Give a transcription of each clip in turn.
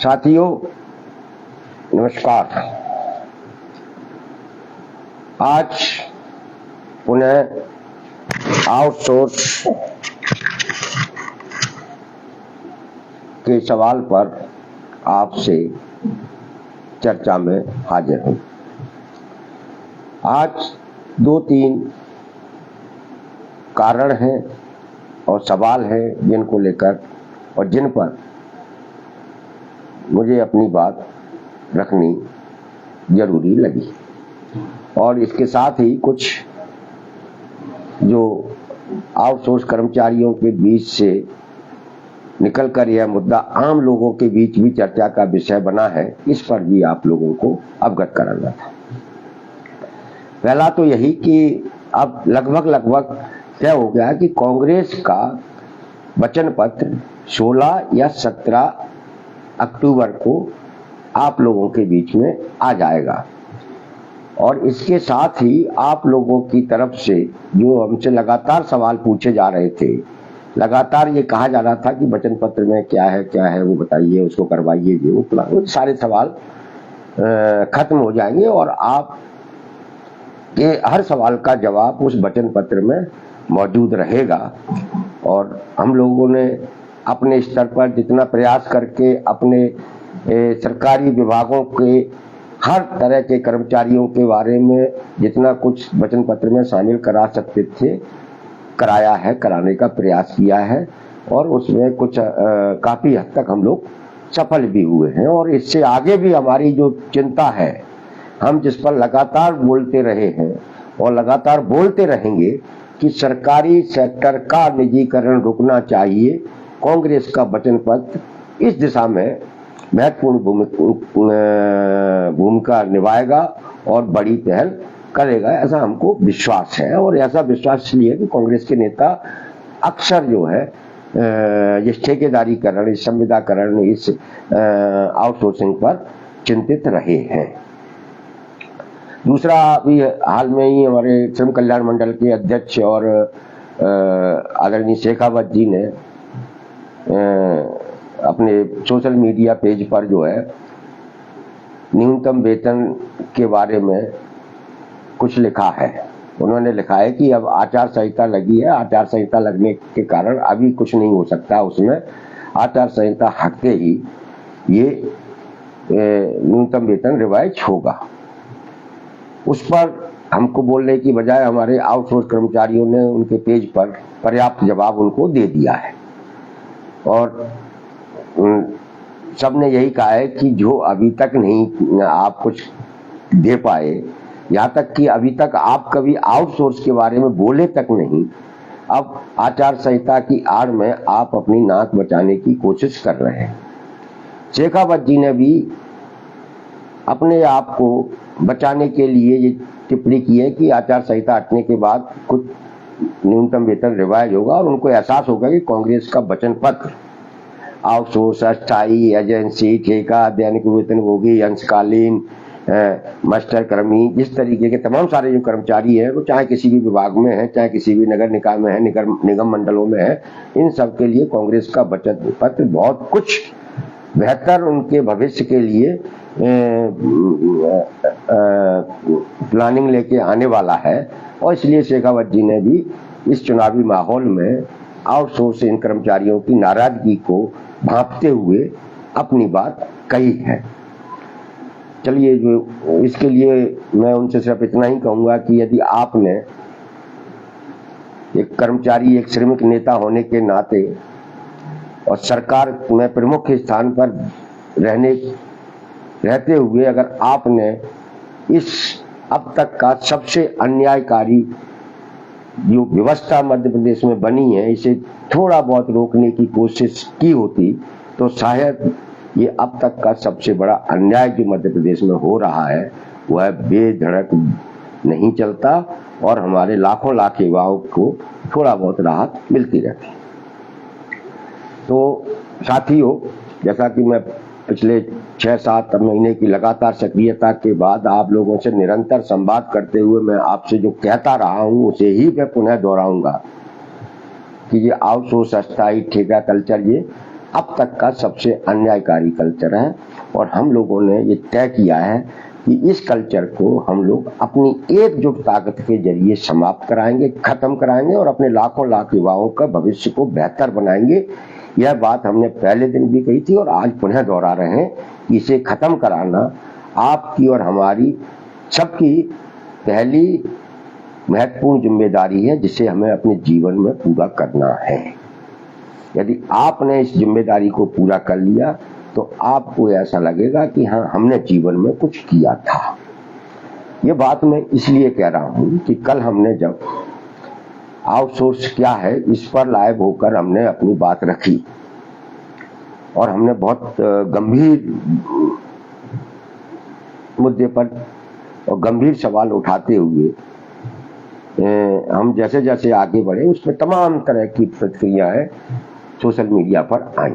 साथियों नमस्कार। आज पुनः आउटसोर्स के सवाल पर आपसे चर्चा में हाजिर हूँ। आज 2-3 कारण हैं और सवाल हैं जिनको लेकर और जिन पर मुझे अपनी बात रखनी जरूरी लगी, और इसके साथ ही कुछ जो आउटसोर्स कर्मचारियों के बीच से निकलकर यह मुद्दा आम लोगों के बीच भी चर्चा का विषय बना है, इस पर भी आप लोगों को अवगत कराना था। पहला तो यही कि अब लगभग तय हो गया कि कांग्रेस का वचन पत्र 16 या 17 अक्टूबर को आप लोगों के बीच में आ जाएगा, और इसके साथ ही आप लोगों की तरफ से जो हमसे लगातार सवाल पूछे जा रहे थे, लगातार ये कहा जा रहा था कि वचन पत्र में क्या है वो बताइए, उसको करवाइए, ये वो सारे सवाल खत्म हो जाएंगे और आप के हर सवाल का जवाब उस वचन पत्र में मौजूद रहेगा। और हम लोगों ने अपने स्तर पर जितना प्रयास करके अपने सरकारी विभागों के हर तरह के कर्मचारियों के बारे में जितना कुछ वचन पत्र में शामिल करा सकते थे कराया है, कराने का प्रयास किया है, और उसमें कुछ काफी हद तक हम लोग सफल भी हुए हैं। और इससे आगे भी हमारी जो चिंता है, हम जिस पर लगातार बोलते रहे हैं और लगातार बोलते रहेंगे कि सरकारी सेक्टर का निजीकरण रुकना चाहिए, कांग्रेस का वचन पत्र इस दिशा में महत्वपूर्ण भूमिका निभाएगा और बड़ी पहल करेगा, ऐसा हमको विश्वास है। और ऐसा विश्वास इसलिए कि कांग्रेस के नेता अक्सर जो है इस ठेकेदारीकरण, इस संविदाकरण, इस आउटसोर्सिंग पर चिंतित रहे हैं। दूसरा, अभी हाल में ही हमारे श्रम कल्याण मंडल के अध्यक्ष और आदरणीय शेखावत जी ने अपने सोशल मीडिया पेज पर जो है न्यूनतम वेतन के बारे में कुछ लिखा है। उन्होंने लिखा है कि अब आचार संहिता लगी है, आचार संहिता लगने के कारण अभी कुछ नहीं हो सकता, उसमें आचार संहिता हटते ही ये न्यूनतम वेतन रिवाइज होगा। उस पर हमको बोलने की बजाय हमारे आउटसोर्स कर्मचारियों ने उनके पेज पर पर्याप्त जवाब उनको दे दिया है, और सबने यही कहा है कि जो अभी तक नहीं आप कुछ दे पाए, यहाँ तक कि अभी तक आप कभी आउटसोर्स के बारे में बोले तक नहीं, अब आचार संहिता की आड़ में आप अपनी नाक बचाने की कोशिश कर रहे हैं। शेखावत जी ने भी अपने आप को बचाने के लिए ये टिप्पणी की है कि आचार संहिता हटने के बाद कुछ न्यूनतम वेतन रिवाइज होगा, और उनको एहसास होगा कि कांग्रेस का वचन पत्र आउटसोर्स, अस्थायी, एजेंसी, ठेका, दैनिक वेतनभोगी, अंशकालीन, मास्टर कर्मी, इस तरीके के तमाम सारे जो कर्मचारी हैं, वो चाहे किसी भी विभाग में है, चाहे किसी भी नगर निकाय में है, निगम मंडलों में है, इन सब के लिए कांग्रेस का वचन पत्र बहुत कुछ बेहतर उनके भविष्य के लिए प्लानिंग लेके आने वाला है। और इसलिए शेखावत जी ने भी इस चुनावी माहौल में आउटसोर्सिंग कर्मचारियों की नाराजगी को भांपते हुए अपनी बात कही है। चलिए, जो इसके लिए मैं उनसे सिर्फ इतना ही कहूंगा कि यदि आपने एक कर्मचारी, एक श्रमिक नेता होने के नाते और सरकार में प्रमुख स्थान पर रहते हुए अगर आपने इस अब तक का सबसे अन्यायकारी जो व्यवस्था मध्य प्रदेश में बनी है, इसे थोड़ा बहुत रोकने की कोशिश की होती, तो शायद ये अब तक का सबसे बड़ा अन्याय जो मध्य प्रदेश में हो रहा है वह बेधड़क नहीं चलता और हमारे लाखों लाख युवाओं को थोड़ा बहुत राहत मिलती रहती। तो साथियों, जैसा कि मैं पिछले 6-7 महीने की लगातार सक्रियता के बाद आप लोगों से निरंतर संवाद करते हुए मैं आपसे जो कहता रहा हूं उसे ही मैं पुनः दोहराऊंगा कि ये आउटसोर्स, अस्थायी, ठेका कल्चर ये अब तक का सबसे अन्यायकारी कल्चर है। और हम लोगों ने ये तय किया है कि इस कल्चर को हम लोग अपनी एकजुट ताकत के जरिए समाप्त कराएंगे, खत्म कराएंगे और अपने लाखों लाख युवाओं का भविष्य को बेहतर बनाएंगे। यह बात हमने पहले दिन भी कही थी और आज पुनः दोहरा रहे हैं कि इसे खत्म कराना आपकी और हमारी सबकी पहली महत्वपूर्ण जिम्मेदारी है, जिसे हमें अपने जीवन में पूरा करना है। यदि आपने इस जिम्मेदारी को पूरा कर लिया तो आपको ऐसा लगेगा कि हाँ, हमने जीवन में कुछ किया था। ये बात मैं इसलिए कह रहा हूं कि कल हमने जब आउटसोर्स क्या है इस पर लाइव होकर हमने अपनी बात रखी और हमने बहुत गंभीर मुद्दे पर और गंभीर सवाल उठाते हुए हम जैसे जैसे आगे बढ़े उसमें तमाम तरह की प्रतिक्रियाएं सोशल मीडिया पर आई।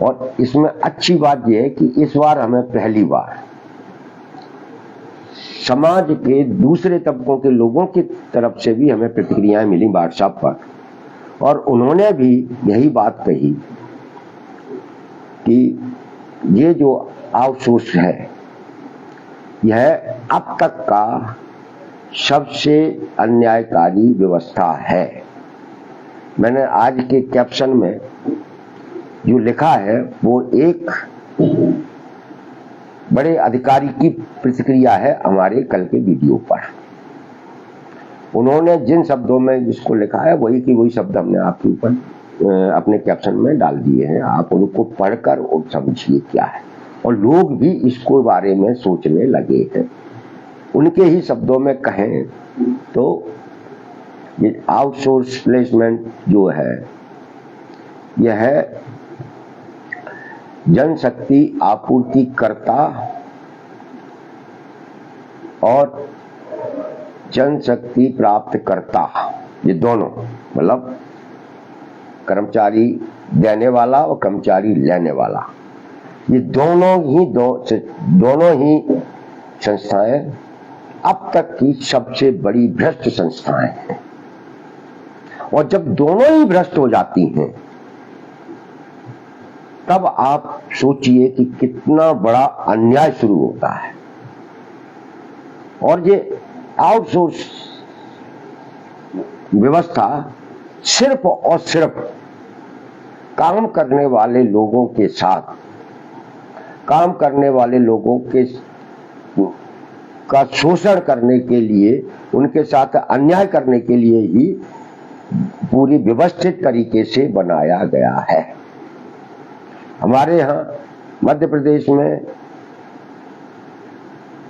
और इसमें अच्छी बात यह है कि इस बार हमें पहली बार समाज के दूसरे तबकों के लोगों की तरफ से भी हमें प्रतिक्रियाएं मिली व्हाट्सएप पर, और उन्होंने भी यही बात कही कि ये जो आउटसोर्स है यह अब तक का सबसे अन्यायकारी व्यवस्था है। मैंने आज के कैप्शन में जो लिखा है वो एक बड़े अधिकारी की प्रतिक्रिया है हमारे कल के वीडियो पर। उन्होंने जिन शब्दों में जिसको लिखा है वही की वही शब्द हमने आपके ऊपर अपने कैप्शन में डाल दिए हैं। आप उनको पढ़कर और समझिए क्या है, और लोग भी इसको बारे में सोचने लगे हैं। उनके ही शब्दों में कहें तो ये आउटसोर्स प्लेसमेंट जो है यह है जनशक्ति आपूर्तिकर्ता और जनशक्ति प्राप्तकर्ता, ये दोनों मतलब कर्मचारी देने वाला और कर्मचारी लेने वाला, ये दोनों ही संस्थाएं अब तक की सबसे बड़ी भ्रष्ट संस्थाएं हैं। और जब दोनों ही भ्रष्ट हो जाती हैं तब आप सोचिए कि कितना बड़ा अन्याय शुरू होता है। और ये आउटसोर्स व्यवस्था सिर्फ और सिर्फ काम करने वाले लोगों के साथ, काम करने वाले लोगों के का शोषण करने के लिए, उनके साथ अन्याय करने के लिए ही पूरी व्यवस्थित तरीके से बनाया गया है। हमारे यहाँ मध्य प्रदेश में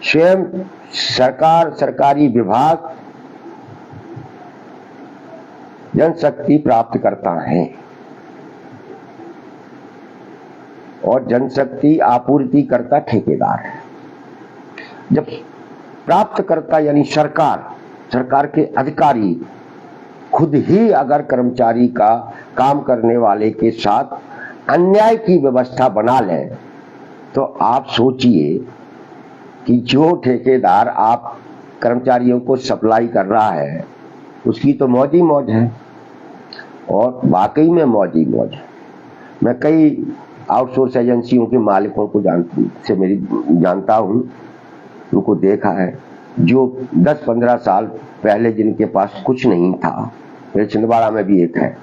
स्वयं सरकारी विभाग जनशक्ति प्राप्तकर्ता हैं और जनशक्ति आपूर्तिकर्ता ठेकेदार है। जब प्राप्तकर्ता यानी सरकार के अधिकारी खुद ही अगर कर्मचारी का काम करने वाले के साथ अन्याय की व्यवस्था बना लें तो आप सोचिए कि जो ठेकेदार आप कर्मचारियों को सप्लाई कर रहा है उसकी तो मौज ही मौज है, और वाकई में मौज ही मौज है। मैं कई आउटसोर्स एजेंसियों के मालिकों को जानता हूं, उनको देखा है, जो 10-15 साल पहले जिनके पास कुछ नहीं था, मेरे छिंदवाड़ा में भी एक है,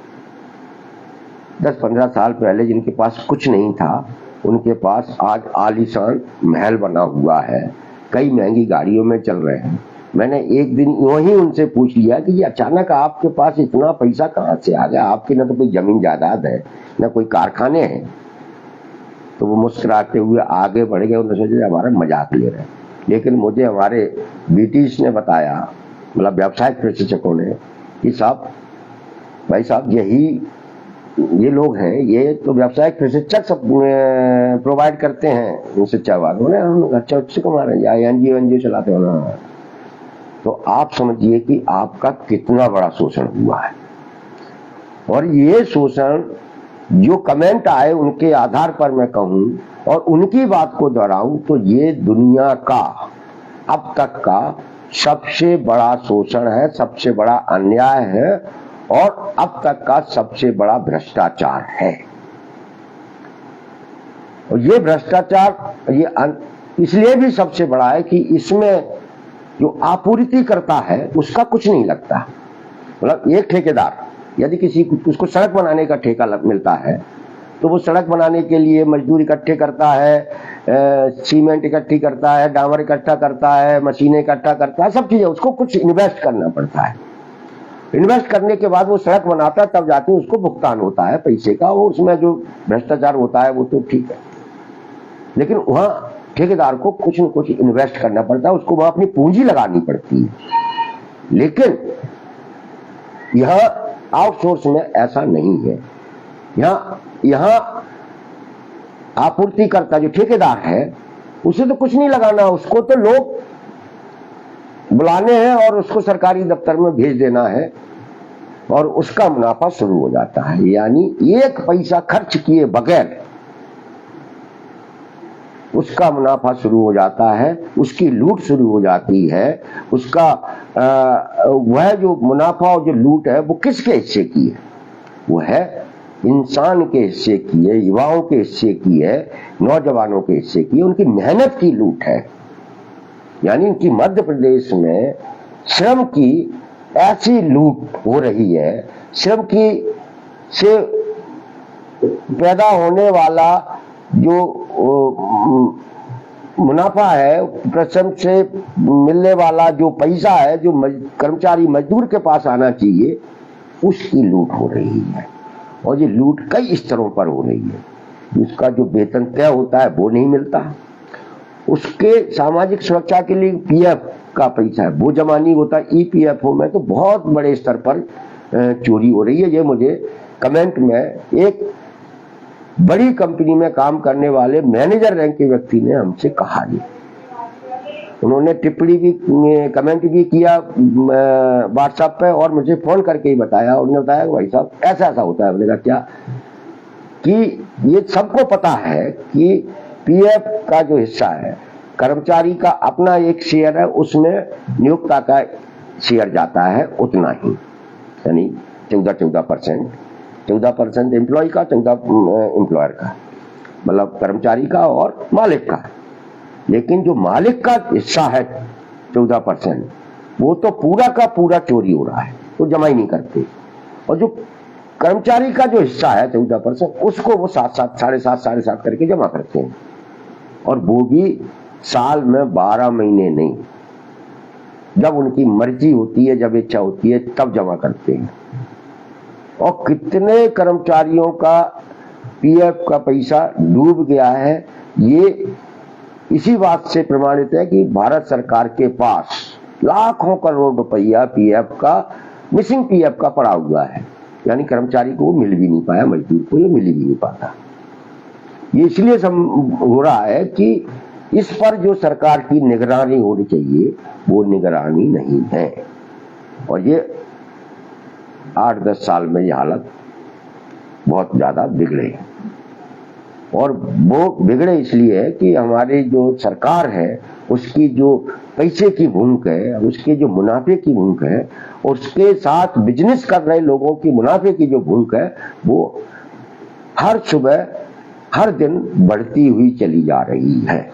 10-15 साल पहले जिनके पास कुछ नहीं था उनके पास आज आलीशान महल बना हुआ है, कई महंगी गाड़ियों में चल रहे हैं। मैंने एक दिन यूं ही उनसे पूछ लिया कि ये अचानक आपके पास इतना पैसा कहां से आ गया, आपकी ना तो कोई जमीन जायदाद है ना कोई कारखाने हैं। तो वो मुस्कुराते हुए आगे बढ़ गए, उन्होंने सोचा हमारा मजाक ले रहे हैं। लेकिन मुझे हमारे बीटीज ने बताया, मतलब व्यावसायिक प्रशिक्षकों ने, कि साहब भाई साहब ये लोग हैं, ये तो व्यावसायिक प्रशिक्षक सब प्रोवाइड करते हैं शिक्षा वालों ने, अच्छा अच्छे कमा रहे हैं, एनजीओ चलाते हो ना। तो आप समझिए कि आपका कितना बड़ा शोषण हुआ है। और ये शोषण जो कमेंट आए उनके आधार पर मैं कहूं और उनकी बात को दोहराऊं तो ये दुनिया का अब तक का सबसे बड़ा शोषण है, सबसे बड़ा अन्याय है और अब तक का सबसे बड़ा भ्रष्टाचार है। और ये भ्रष्टाचार ये इसलिए भी सबसे बड़ा है कि इसमें जो आपूर्ति करता है उसका कुछ नहीं लगता। मतलब एक ठेकेदार यदि किसी उसको सड़क बनाने का ठेका मिलता है तो वो सड़क बनाने के लिए मजदूर इकट्ठे करता है, सीमेंट इकट्ठी करता है, डामर इकट्ठा करता है, मशीनें इकट्ठा करता है, सब चीजें उसको कुछ इन्वेस्ट करना पड़ता है। इन्वेस्ट करने के बाद वो सड़क बनाता है, तब जाके उसको भुगतान होता है पैसे का, और उसमें जो भ्रष्टाचार होता है वो तो ठीक है, लेकिन वहां ठेकेदार को कुछ न कुछ इन्वेस्ट करना पड़ता है, उसको वहां अपनी पूंजी लगानी पड़ती है। लेकिन यह आउटसोर्स में ऐसा नहीं है। यहां आपूर्तिकर्ता जो ठेकेदार है उसे तो कुछ नहीं लगाना, उसको तो लोग बुलाने हैं और उसको सरकारी दफ्तर में भेज देना है और उसका मुनाफा शुरू हो जाता है। यानी एक पैसा खर्च किए बगैर उसका मुनाफा शुरू हो जाता है, उसकी लूट शुरू हो जाती है। उसका वह जो मुनाफा और जो लूट है वो किसके हिस्से की है? वो है इंसान के हिस्से की है, युवाओं के हिस्से की है, नौजवानों के हिस्से की है, उनकी मेहनत की लूट है। यानी इनकी मध्य प्रदेश में श्रम की ऐसी लूट हो रही है, श्रम की से पैदा होने वाला जो मुनाफा है, श्रम से मिलने वाला जो पैसा है, जो कर्मचारी मजदूर के पास आना चाहिए, उसकी लूट हो रही है। और ये लूट कई स्तरों पर हो रही है। उसका जो वेतन तय होता है वो नहीं मिलता, उसके सामाजिक सुरक्षा के लिए पीएफ का पैसा है वो जमा नहीं होता। ईपीएफओ में तो बहुत बड़े स्तर पर चोरी हो रही है। ये मुझे कमेंट में एक बड़ी कंपनी में काम करने वाले मैनेजर रैंक के व्यक्ति ने हमसे कहा। उन्होंने टिप्पणी भी, कमेंट भी किया व्हाट्सएप पे और मुझे फोन करके ही बताया। उन्होंने बताया भाई साहब ऐसा ऐसा होता है। मैंने कहा क्या? कि ये सबको पता है कि पीएफ का जो हिस्सा है, कर्मचारी का अपना एक शेयर है, उसमें नियोक्ता का शेयर जाता है उतना ही, यानी 14% 14% एम्प्लॉय का, 14 एम्प्लॉयर का, मतलब कर्मचारी का और मालिक का। लेकिन जो मालिक का हिस्सा है 14%, वो तो पूरा का पूरा चोरी हो रहा है, वो जमा ही नहीं करते। और जो कर्मचारी का जो हिस्सा है 14%, उसको वो 7-7, 7.5 करके जमा करते हैं, और वो भी साल में 12 महीने नहीं, जब उनकी मर्जी होती है, जब इच्छा होती है तब जमा करते हैं। और कितने कर्मचारियों का पीएफ का पैसा डूब गया है, ये इसी बात से प्रमाणित है कि भारत सरकार के पास लाखों करोड़ रुपया पीएफ का, मिसिंग पीएफ का पड़ा हुआ है। यानी कर्मचारी को मिल भी नहीं पाया, मजदूर को ये मिल भी नहीं पाता। ये इसलिए हो रहा है कि इस पर जो सरकार की निगरानी होनी चाहिए वो निगरानी नहीं है। और ये 8-10 साल में ये हालत बहुत ज्यादा बिगड़े, और वो बिगड़े इसलिए है कि हमारी जो सरकार है उसकी जो पैसे की भूख है, उसके जो मुनाफे की भूख है, उसके साथ बिजनेस कर रहे लोगों की मुनाफे की जो भूख है, वो हर सुबह हर दिन बढ़ती हुई चली जा रही है।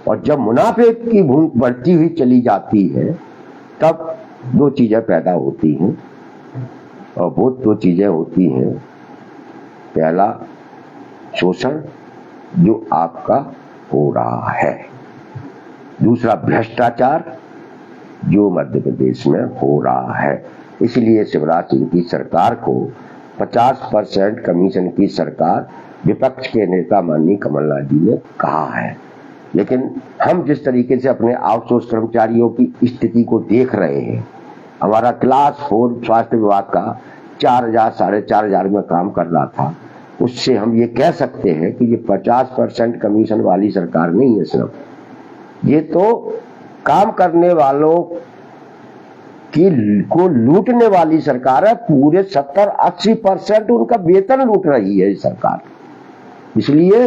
और जब मुनाफे की भूख बढ़ती हुई चली जाती है तब दो चीजें पैदा होती हैं, और वो दो चीजें होती हैं, पहला शोषण जो आपका हो रहा है, दूसरा भ्रष्टाचार जो मध्य प्रदेश में हो रहा है। इसलिए शिवराज सिंह की सरकार को 50% कमीशन की सरकार विपक्ष के नेता माननीय कमलनाथ जी ने कहा है। लेकिन हम जिस तरीके से अपने आउटसोर्स कर्मचारियों की स्थिति को देख रहे हैं, हमारा क्लास 4 स्वास्थ्य विभाग का 4,000 4,500 में काम कर रहा था, उससे हम ये कह सकते हैं कि ये 50% कमीशन वाली सरकार नहीं है सिर्फ, ये तो काम करने वालों को लूटने वाली सरकार है। पूरे 70-80% उनका वेतन लूट रही है सरकार। इसलिए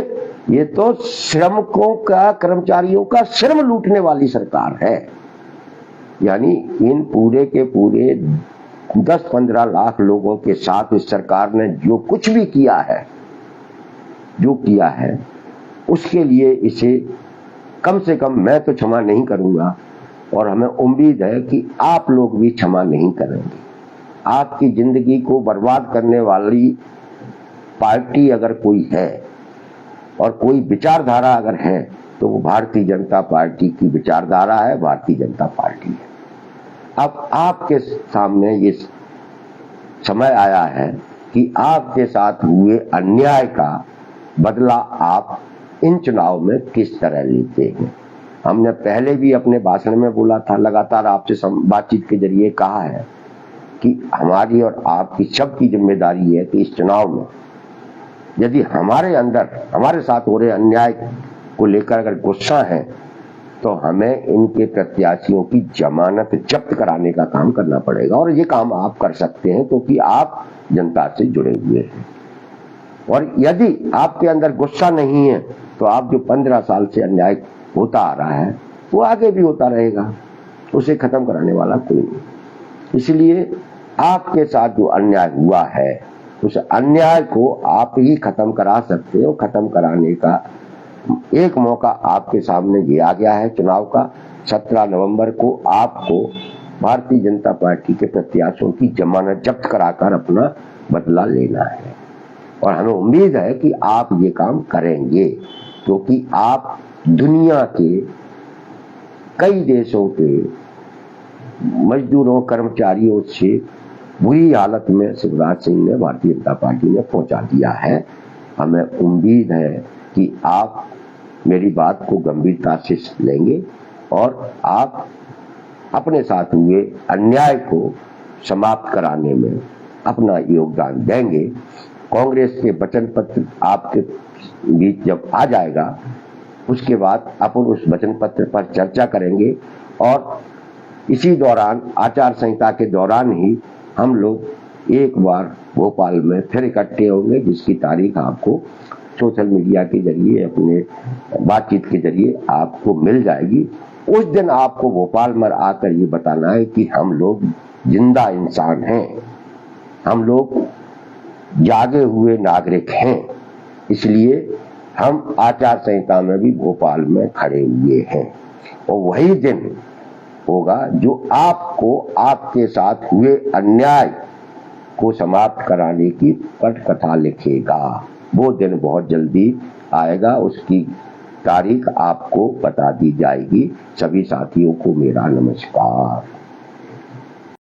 ये तो श्रमिकों का, कर्मचारियों का श्रम लूटने वाली सरकार है। यानी इन पूरे के पूरे 10-15 लाख लोगों के साथ इस सरकार ने जो कुछ भी किया है, उसके लिए इसे कम से कम मैं तो क्षमा नहीं करूंगा, और हमें उम्मीद है कि आप लोग भी क्षमा नहीं करेंगे। आपकी जिंदगी को बर्बाद करने वाली पार्टी अगर कोई है और कोई विचारधारा अगर है तो वो भारतीय जनता पार्टी की विचारधारा है, भारतीय जनता पार्टी है। अब आपके सामने ये समय आया है कि आपके साथ हुए अन्याय का बदला आप इन चुनाव में किस तरह लेते हैं। हमने पहले भी अपने भाषण में बोला था, लगातार आपसे बातचीत के जरिए कहा है कि हमारी और आपकी सबकी जिम्मेदारी है कि इस चुनाव में यदि हमारे अंदर हमारे साथ हो रहे अन्याय को लेकर अगर गुस्सा है तो हमें इनके प्रत्याशियों की जमानत जब्त कराने का काम करना पड़ेगा, और ये काम आप कर सकते हैं क्योंकि आप जनता से जुड़े हुए हैं। और यदि आपके अंदर गुस्सा नहीं है तो आप जो 15 साल से अन्याय होता आ रहा है वो आगे भी होता रहेगा, उसे खत्म कराने वाला कोई नहीं। इसलिए आपके साथ जो अन्याय हुआ है उस अन्याय को आप ही खत्म करा सकते हो। खत्म कराने का एक मौका आपके सामने दिया गया है चुनाव का। 17 नवंबर को आपको भारतीय जनता पार्टी के प्रत्याशियों की जमानत जब्त कराकर अपना बदला लेना है, और हमें उम्मीद है कि आप ये काम करेंगे क्योंकि आप दुनिया के कई देशों के मजदूरों कर्मचारियों से बुरी हालत में शिवराज सिंह ने भारतीय जनता पार्टी ने पहुंचा दिया है। हमें उम्मीद है कि आप मेरी बात को गंभीरता से लेंगे और आप अपने साथ हुए अन्याय को समाप्त कराने में अपना योगदान देंगे। कांग्रेस के वचन पत्र आपके बीच जब आ जाएगा उसके बाद अपन उस वचन पत्र पर चर्चा करेंगे, और इसी दौरान आचार संहिता के दौरान ही हम लोग एक बार भोपाल में फिर इकट्ठे होंगे, जिसकी तारीख आपको सोशल मीडिया के जरिए अपने बातचीत के जरिए आपको मिल जाएगी। उस दिन आपको भोपाल में आकर ये बताना है कि हम लोग जिंदा इंसान हैं, हम लोग जागे हुए नागरिक हैं, इसलिए हम आचार संहिता में भी भोपाल में खड़े हुए हैं। और वही दिन होगा जो आपको आपके साथ हुए अन्याय को समाप्त कराने की पटकथा लिखेगा। वो दिन बहुत जल्दी आएगा, उसकी तारीख आपको बता दी जाएगी। सभी साथियों को मेरा नमस्कार।